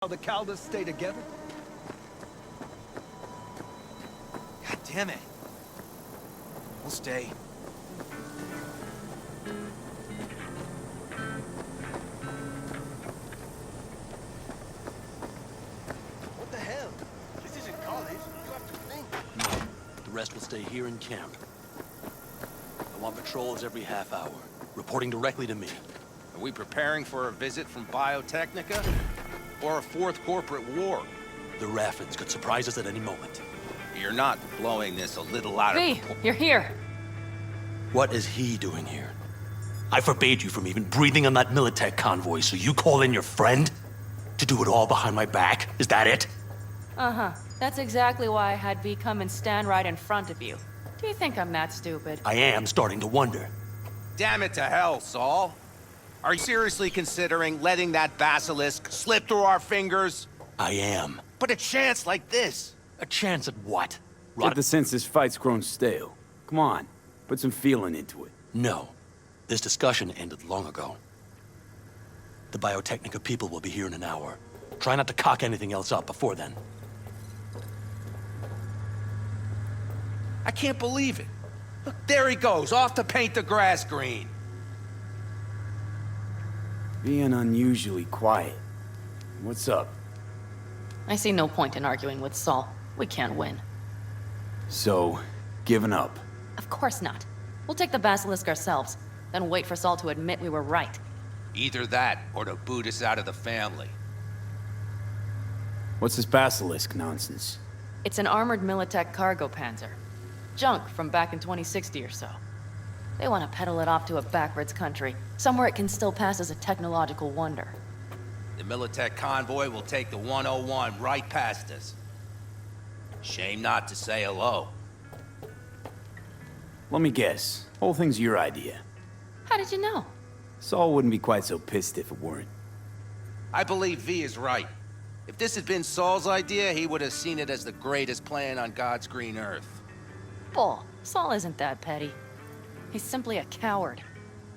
How the Caldas stay together? God damn it. We'll stay. What the hell? This isn't college. You have to think. No, the rest will stay here in camp. I want patrols every half hour, reporting directly to me. Are we preparing for a visit from Biotechnica? Or a fourth corporate war? The Raffins could surprise us at any moment. You're not blowing this a little out of... V, you're here. What is he doing here? I forbade you from even breathing on that Militech convoy, so you call in your friend? To do it all behind my back? Is that it? Uh-huh. That's exactly why I had V come and stand right in front of you. Do you think I'm that stupid? I am starting to wonder. Damn it to hell, Saul. Are you seriously considering letting that basilisk slip through our fingers? I am. But a chance like this... A chance at what? Get the sense this fight's grown stale. Come on, put some feeling into it. No. This discussion ended long ago. The Biotechnica people will be here in an hour. Try not to cock anything else up before then. I can't believe it. Look, there he goes, off to paint the grass green. Being unusually quiet. What's up? I see no point in arguing with Saul. We can't win. So, giving up. Of course not. We'll take the basilisk ourselves, then wait for Saul to admit we were right. Either that, or to boot us out of the family. What's this basilisk nonsense? It's an armored Militech cargo panzer. Junk from back in 2060 or so. They want to peddle it off to a backwards country, somewhere it can still pass as a technological wonder. The Militech convoy will take the 101 right past us. Shame not to say hello. Let me guess. Whole thing's your idea. How did you know? Saul wouldn't be quite so pissed if it weren't. I believe V is right. If this had been Saul's idea, he would have seen it as the greatest plan on God's green earth. Bull. Saul isn't that petty. He's simply a coward.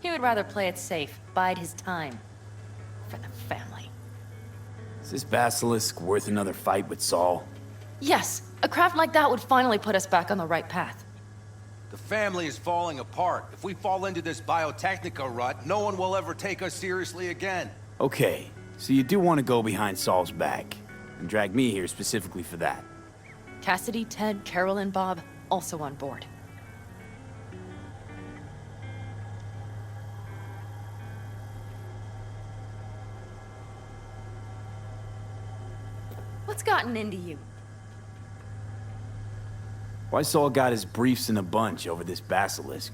He would rather play it safe, bide his time. For the family. Is this basilisk worth another fight with Saul? Yes, a craft like that would finally put us back on the right path. The family is falling apart. If we fall into this Biotechnica rut, no one will ever take us seriously again. Okay, so you do want to go behind Saul's back, and drag me here specifically for that. Cassidy, Ted, Carol, and Bob also on board. What's gotten into you? Why Saul got his briefs in a bunch over this basilisk?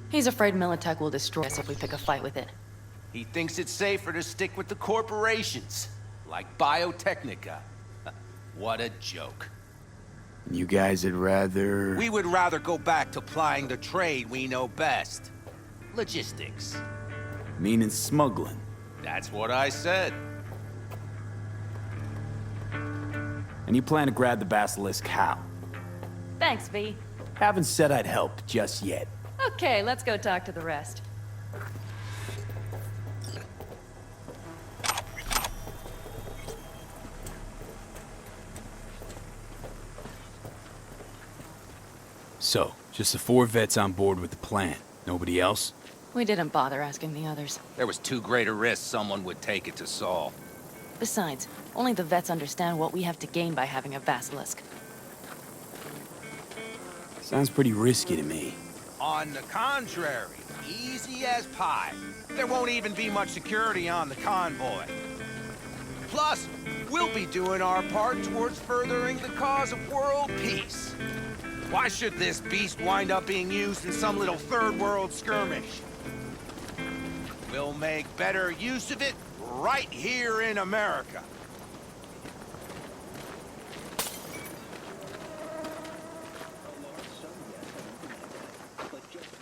He's afraid Militech will destroy us if we pick a fight with it. He thinks it's safer to stick with the corporations, like Biotechnica. What a joke. You guys would rather... We would rather go back to plying the trade we know best. Logistics. Meaning smuggling. That's what I said. And you plan to grab the basilisk how? Thanks, V. Haven't said I'd help just yet. Okay, let's go talk to the rest. So, just the 4 vets on board with the plan. Nobody else? We didn't bother asking the others. There was too great a risk someone would take it to Saul. Besides, only the vets understand what we have to gain by having a basilisk. Sounds pretty risky to me. On the contrary, easy as pie. There won't even be much security on the convoy. Plus, we'll be doing our part towards furthering the cause of world peace. Why should this beast wind up being used in some little third world skirmish? We'll make better use of it right here in America.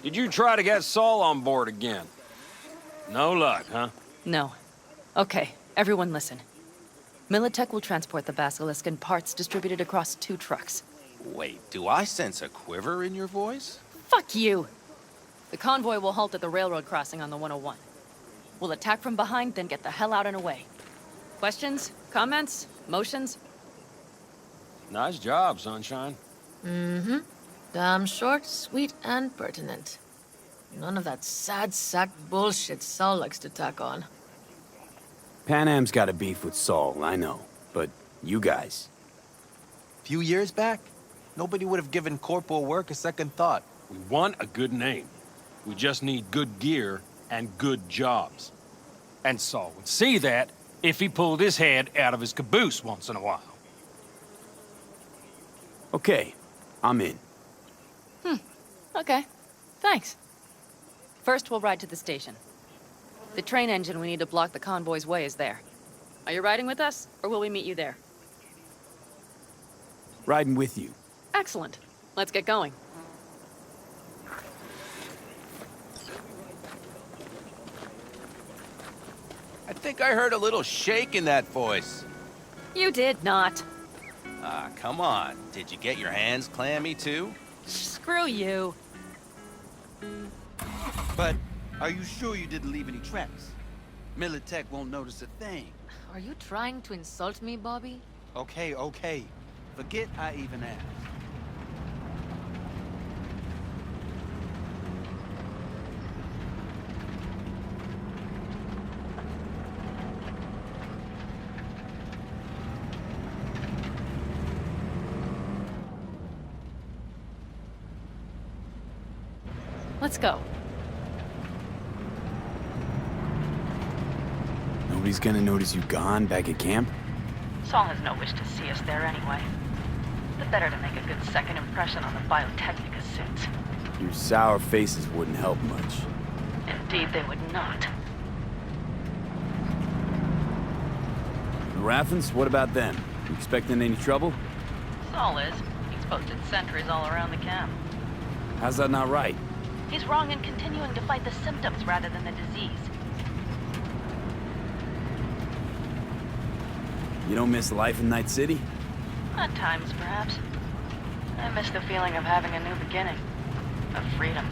Did you try to get Saul on board again? No luck, huh? No. Okay, everyone listen. Militech will transport the basilisk in parts distributed across 2 trucks. Wait, do I sense a quiver in your voice? Fuck you! The convoy will halt at the railroad crossing on the 101. We'll attack from behind, then get the hell out and away. Questions? Comments? Motions? Nice job, Sunshine. Damn short, sweet, and pertinent. None of that sad sack bullshit Saul likes to tack on. Pan Am's got a beef with Saul, I know. But you guys... Few years back, nobody would have given corporal work a second thought. We want a good name. We just need good gear and good jobs. And Saul would see that if he pulled his head out of his caboose once in a while. Okay, I'm in. Okay. Thanks. First, we'll ride to the station. The train engine we need to block the convoy's way is there. Are you riding with us, or will we meet you there? Riding with you. Excellent. Let's get going. I think I heard a little shake in that voice. You did not. Ah, come on. Did you get your hands clammy, too? Screw you. But are you sure you didn't leave any tracks? Militech won't notice a thing. Are you trying to insult me, Bobby? Okay, okay. Forget I even asked. Let's go. Nobody's gonna notice you gone back at camp? Saul has no wish to see us there anyway. The better to make a good second impression on the Biotechnica suits. Your sour faces wouldn't help much. Indeed, they would not. The Raffens, what about them? You expecting any trouble? Saul is. He's posted sentries all around the camp. How's that not right? He's wrong in continuing to fight the symptoms rather than the disease. You don't miss life in Night City? At times, perhaps. I miss the feeling of having a new beginning. Of freedom.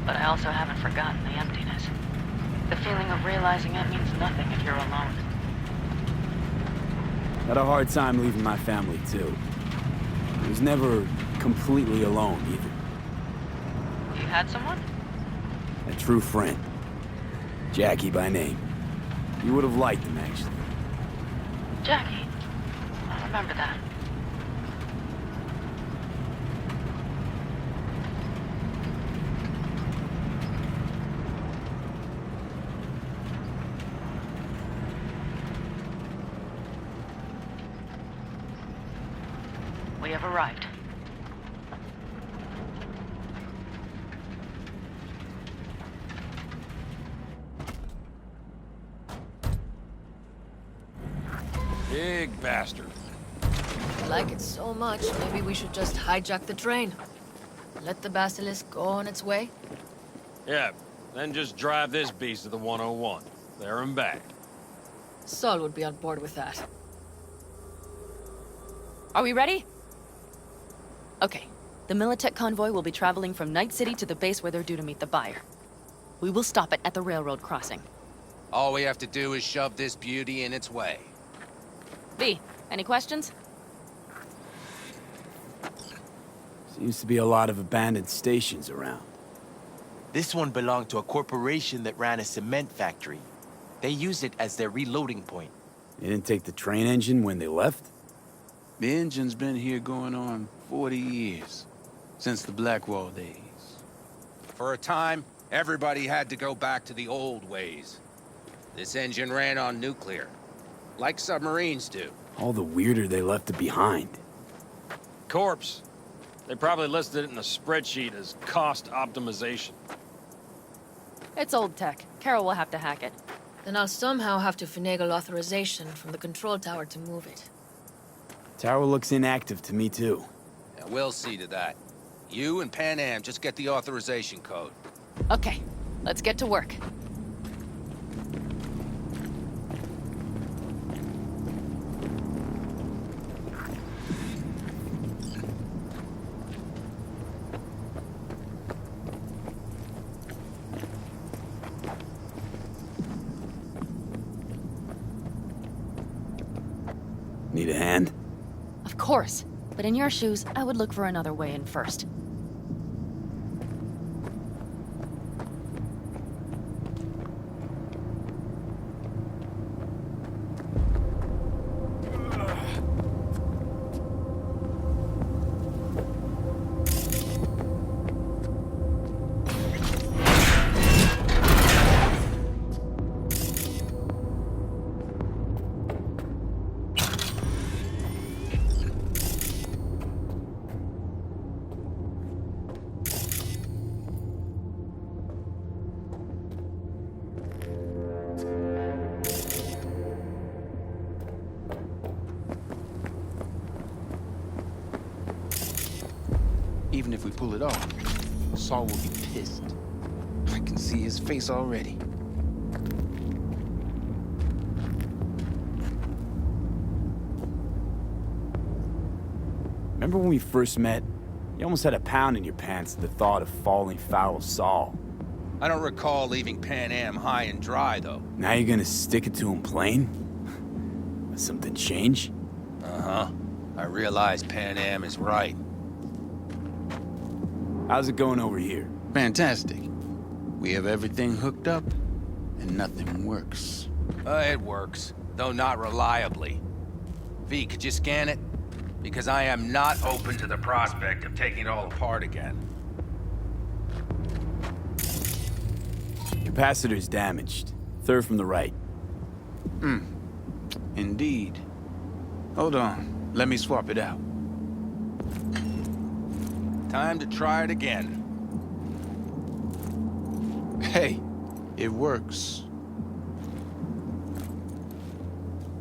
But I also haven't forgotten the emptiness. The feeling of realizing it means nothing if you're alone. Had a hard time leaving my family, too. I was never completely alone, either. You had someone? A true friend. Jackie by name. You would have liked him, actually. Jackie. I remember that. We have arrived. Big bastard. I like it so much, maybe we should just hijack the train. Let the Basilisk go on its way. Yeah, then just drive this beast to the 101. There and back. Saul would be on board with that. Are we ready? Okay. The Militech convoy will be traveling from Night City to the base where they're due to meet the buyer. We will stop it at the railroad crossing. All we have to do is shove this beauty in its way. V, any questions? Seems to be a lot of abandoned stations around. This one belonged to a corporation that ran a cement factory. They used it as their reloading point. They didn't take the train engine when they left? The engine's been here going on 40 years. Since the Blackwall days. For a time, everybody had to go back to the old ways. This engine ran on nuclear, like submarines do. All the weirder they left it behind. Corpse. They probably listed it in the spreadsheet as cost optimization. It's old tech. Carol will have to hack it. Then I'll somehow have to finagle authorization from the control tower to move it. Tower looks inactive to me, too. Yeah, we'll see to that. You and Pan Am just get the authorization code. Okay, let's get to work. Need a hand? Of course. But in your shoes, I would look for another way in first. Even if we pull it off, Saul will be pissed. I can see his face already. Remember when we first met? You almost had a pound in your pants at the thought of falling foul of Saul. I don't recall leaving Pan Am high and dry, though. Now you're gonna stick it to him plain? Has something change? Uh-huh. I realize Pan Am is right. How's it going over here? Fantastic. We have everything hooked up, and nothing works. It works, though not reliably. V, could you scan it? Because I am not open to the prospect of taking it all apart again. Capacitor's damaged. Third from the right. Indeed. Hold on. Let me swap it out. Time to try it again. Hey, it works.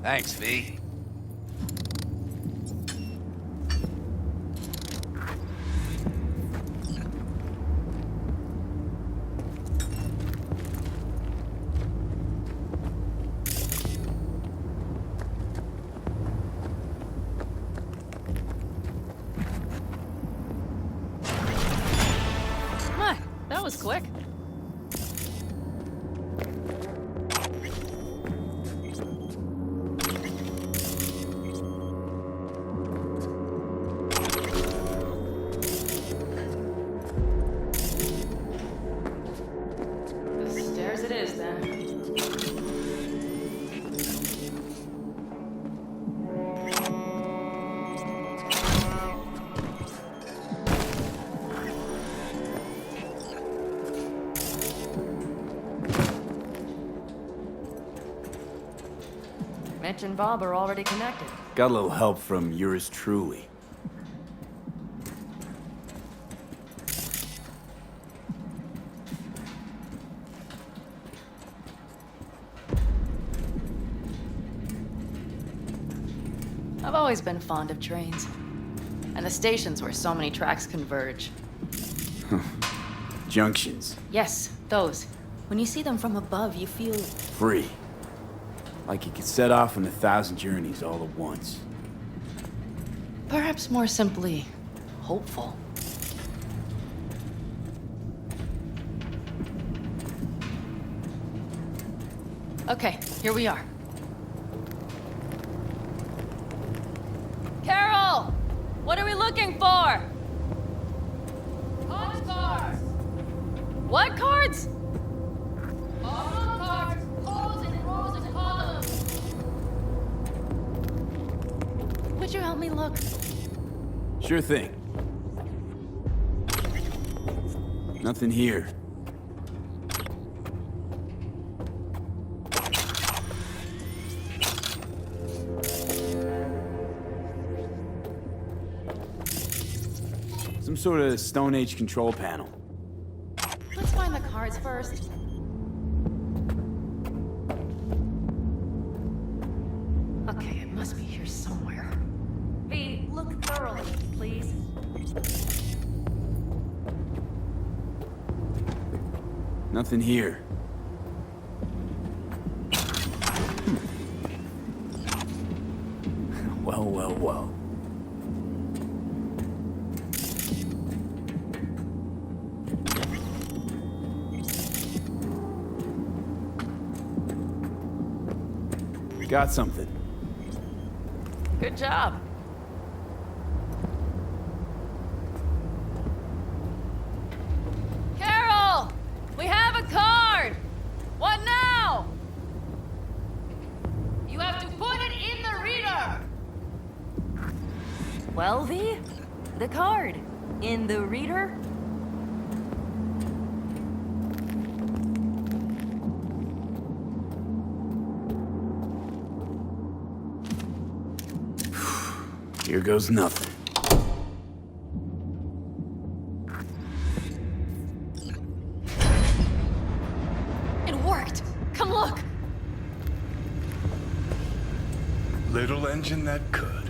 Thanks, V. That was quick. The stairs it is, then. Mitch and Bob are already connected. Got a little help from yours truly. I've always been fond of trains. And the stations where so many tracks converge. Junctions. Yes, those. When you see them from above, you feel... Free. Like you could set off on 1,000 journeys all at once. perhaps more simply, hopeful. Okay, here we are. Carol! What are we looking for? Cards. What cards? All cards, rows and rows and columns. Would you help me look? Sure thing. Nothing here. Some sort of Stone Age control panel. Let's find the cards first. Okay, it must be here somewhere. V, look thoroughly, please. Nothing here. Well. Got something. Good job. Carol! We have a card! What now? You have to put it in the reader! Well, V? The card. In the reader? Here goes nothing. It worked! Come look! Little engine that could.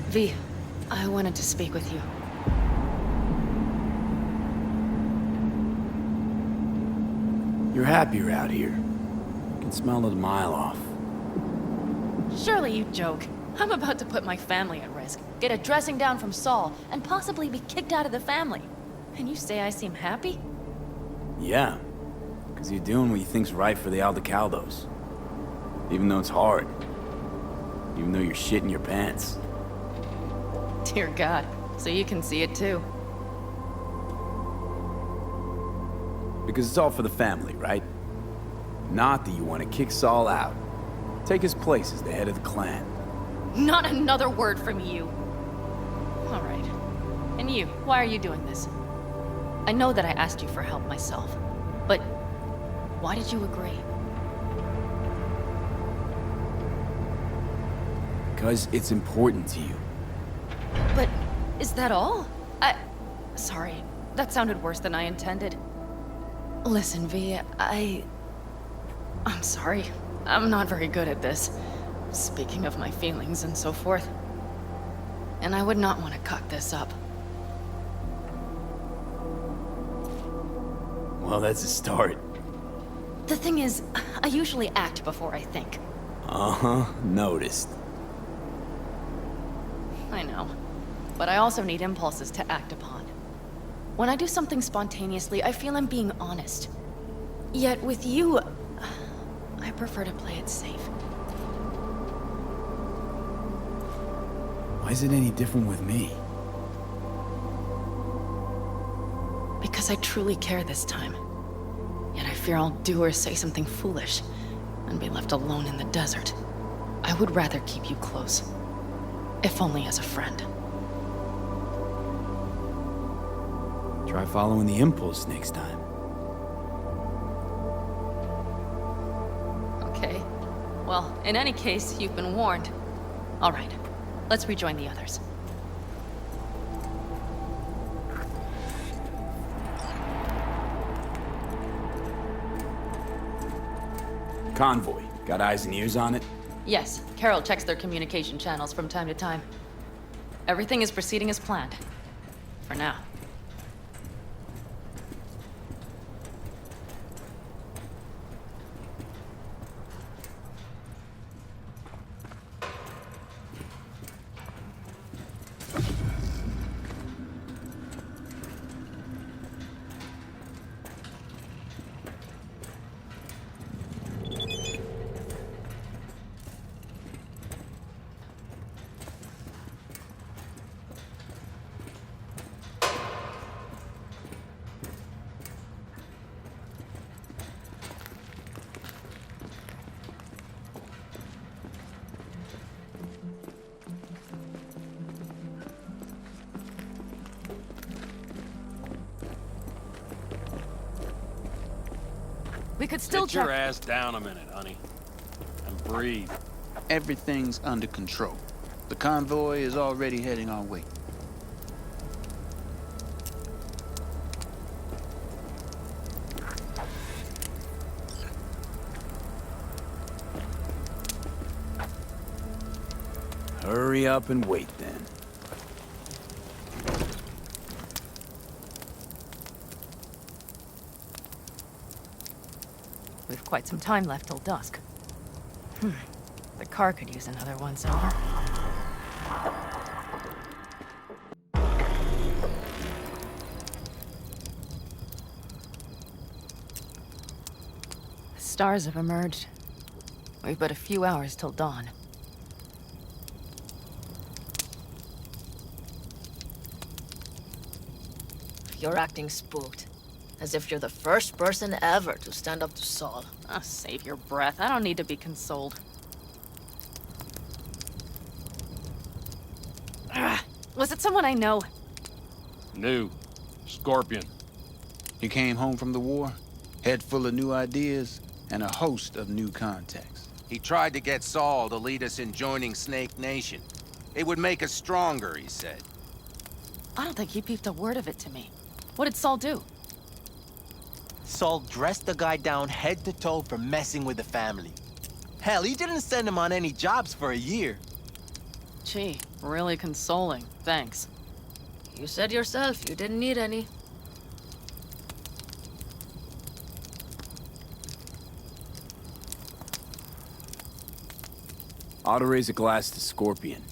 V, I wanted to speak with you. You're happier out here. You can smell it a mile off. Surely you joke. I'm about to put my family at risk, get a dressing down from Saul, and possibly be kicked out of the family. And you say I seem happy? Yeah, because you're doing what you think's right for the Aldecaldos. Even though it's hard. Even though you're shitting your pants. Dear God, so you can see it too. Because it's all for the family, right? Not that you want to kick Saul out. Take his place as the head of the clan. Not another word from you. All right. And you, why are you doing this? I know that I asked you for help myself, but why did you agree? Because it's important to you. But is that all? Sorry, that sounded worse than I intended. Listen, V, I'm sorry. I'm not very good at this. Speaking of my feelings and so forth. And I would not want to cock this up. Well, that's a start. The thing is, I usually act before I think. Uh-huh, noticed. I know. But I also need impulses to act upon. When I do something spontaneously, I feel I'm being honest. Yet with you, I prefer to play it safe. Why is it any different with me? Because I truly care this time. Yet I fear I'll do or say something foolish and be left alone in the desert. I would rather keep you close. If only as a friend. Try following the impulse next time. Okay. Well, in any case, you've been warned. All right. Let's rejoin the others. Convoy. Got eyes and ears on it? Yes, Carol checks their communication channels from time to time. Everything is proceeding as planned. For now. We could still Sit your check. ass down a minute, honey. And breathe. Everything's under control. The convoy is already heading our way. Hurry up and wait then. We've quite some time left till dusk. The car could use another once over. stars have emerged. We've but a few hours till dawn. You're acting spooked. As if you're the first person ever to stand up to Saul. Oh, save your breath. I don't need to be consoled. Ugh. Was it someone I know? New. Scorpion. He came home from the war, head full of new ideas, and a host of new contacts. He tried to get Saul to lead us in joining Snake Nation. It would make us stronger, he said. I don't think he peeped a word of it to me. What did Saul do? Saul dressed the guy down head to toe for messing with the family. Hell, he didn't send him on any jobs for a year. Gee, really consoling. Thanks. You said yourself you didn't need any. Ought to raise a glass to Scorpion.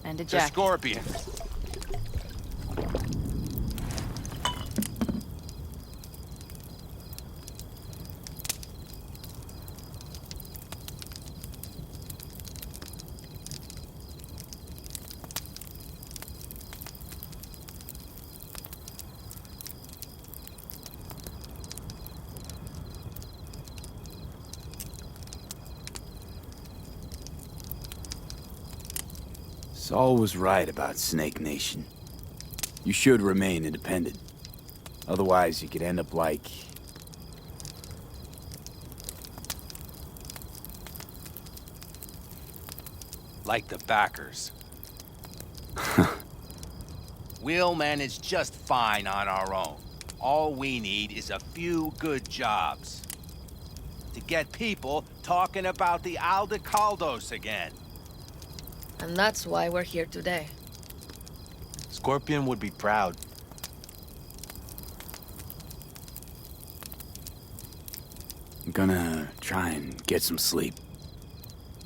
And to The Jack. Scorpion. Saul was right about Snake Nation. You should remain independent. Otherwise, you could end up like... Like the backers. We'll manage just fine on our own. All we need is a few good jobs. To get people talking about the Aldecaldos again. And that's why we're here today. Scorpion would be proud. I'm gonna try and get some sleep.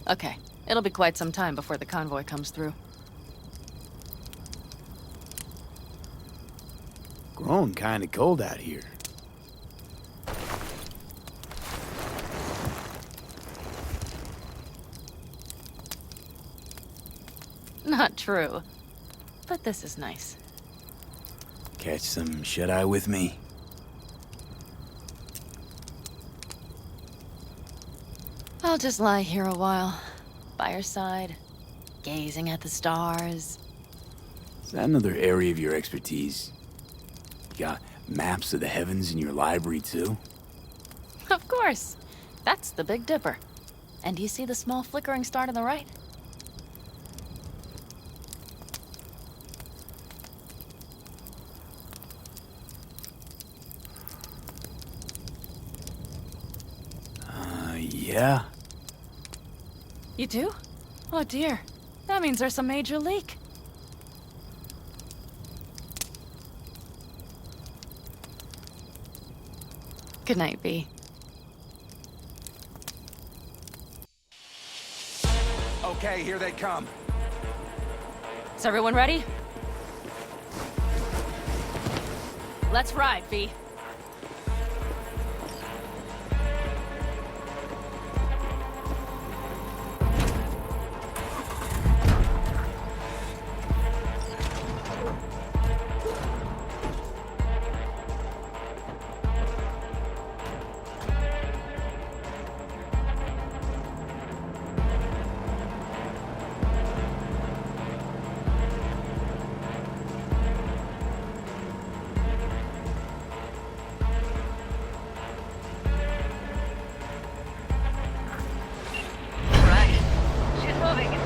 Okay. It'll be quite some time before the convoy comes through. Grown kinda cold out here. Not true. But this is nice. Catch some shut-eye with me? I'll just lie here a while, by your side, gazing at the stars. Is that another area of your expertise? You got maps of the heavens in your library, too? Of course. That's the Big Dipper. And do you see the small flickering star to the right? Yeah? You do? Oh dear. That means there's a major leak. Good night, V. Okay, here they come. Is everyone ready? Let's ride, V.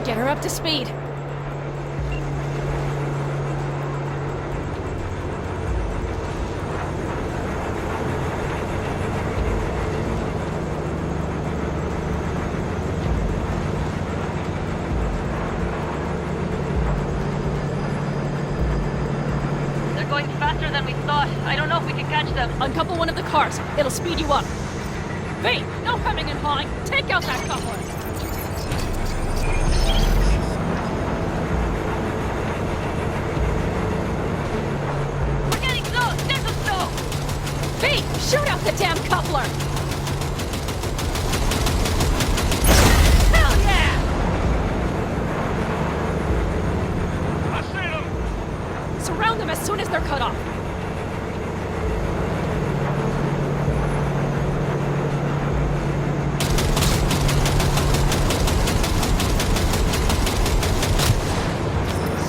Get her up to speed. They're going faster than we thought. I don't know if we can catch them. Uncouple one of the cars. It'll speed you up. V, no hemming and hawing. Take out that coupler. We're getting close. There's a stove. Shoot out the damn coupler! Hell yeah! I see them! Surround them as soon as they're cut off.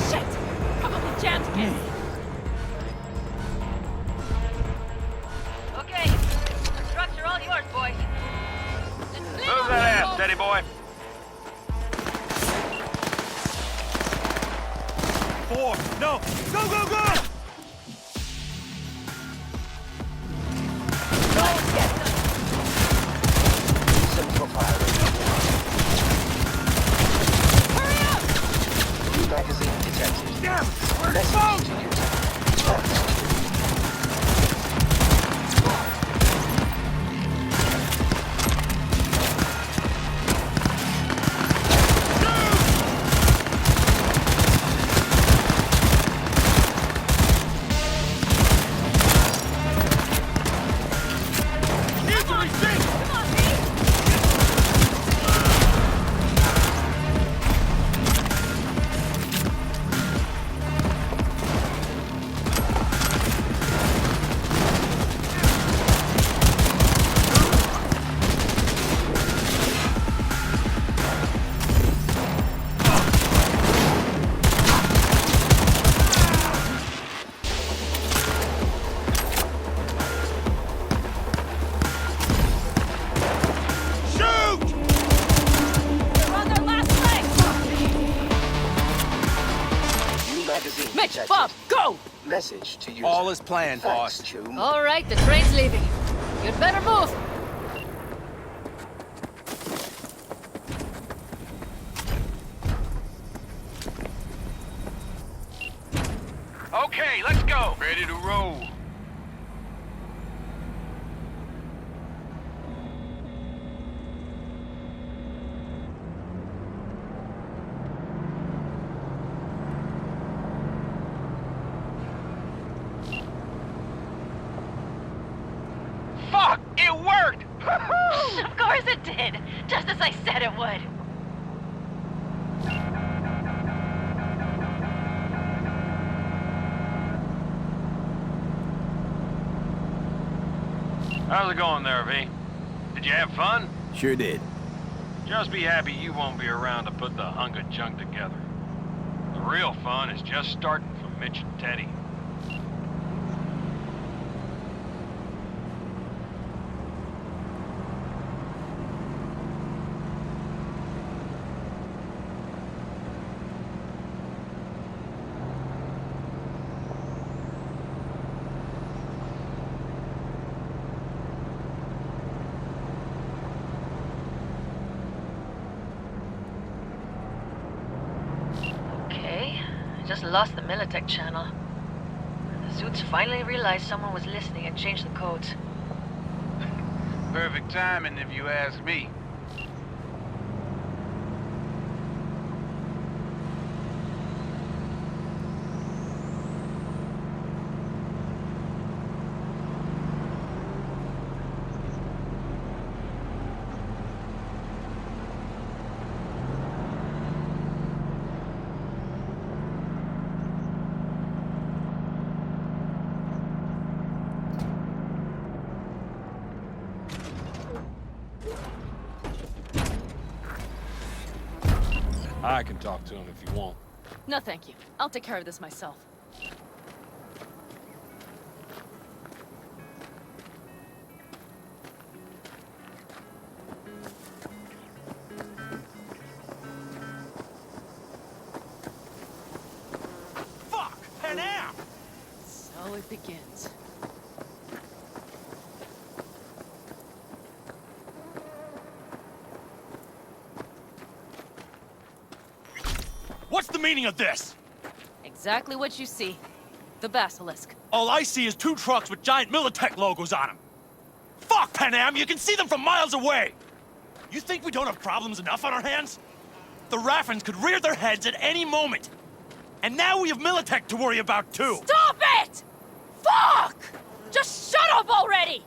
Shit! Probably jammed again. Okay, the trucks are all yours, boys. Move that ass, steady boy. 4, no! Go, go, go! Damn! Where'd it go? Mitch, Bob, go! Message to you. All is planned, boss. All right, the train's leaving. You'd better move. Okay, let's go. Ready to roll. Fuck! It worked! Of course it did, just as I said it would. How's it going there, V? Did you have fun? Sure did. Just be happy you won't be around to put the hunk of junk together. The real fun is just starting for Mitch and Teddy. Just lost the Militech channel. The suits finally realized someone was listening and changed the codes. Perfect timing, if you ask me. I can talk to him if you want. No, thank you. I'll take care of this myself. Fuck! And now! So it begins. What's the meaning of this? Exactly what you see. The basilisk. All I see is 2 trucks with giant Militech logos on them. Fuck, Panam, you can see them from miles away! You think we don't have problems enough on our hands? The Raffens could rear their heads at any moment. And now we have Militech to worry about, too. Stop it! Fuck! Just shut up already!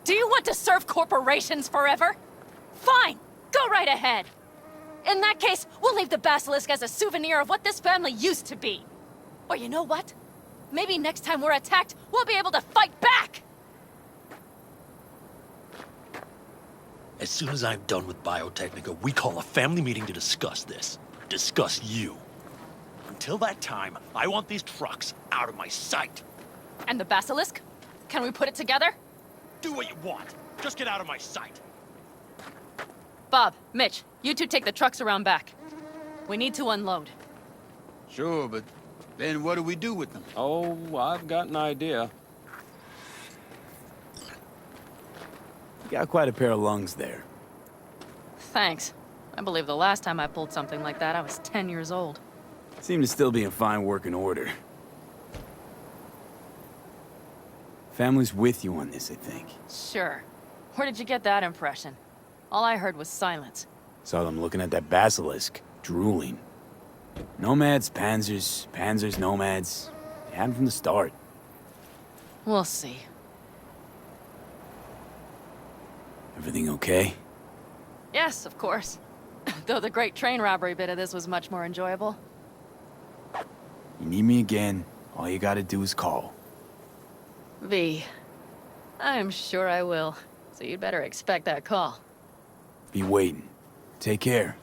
Do you want to serve corporations forever? Fine, go right ahead. In that case, we'll leave the basilisk as a souvenir of what this family used to be. Or you know what? Maybe next time we're attacked, we'll be able to fight back! As soon as I'm done with Biotechnica, we call a family meeting to discuss this. Discuss you. Until that time, I want these trucks out of my sight. And the basilisk? Can we put it together? Do what you want. Just get out of my sight. Bob, Mitch, you two take the trucks around back. We need to unload. Sure, but then what do we do with them? Oh, I've got an idea. You got quite a pair of lungs there. Thanks. I believe the last time I pulled something like that, I was 10 years old. Seem to still be in fine working order. Family's with you on this, I think. Sure. Where did you get that impression? All I heard was silence. Saw them looking at that basilisk, drooling. Nomads, panzers, panzers, nomads. They had them from the start. We'll see. Everything okay? Yes, of course. Though the great train robbery bit of this was much more enjoyable. You need me again, all you gotta do is call. V. I'm sure I will. So you'd better expect that call. Be waiting. Take care.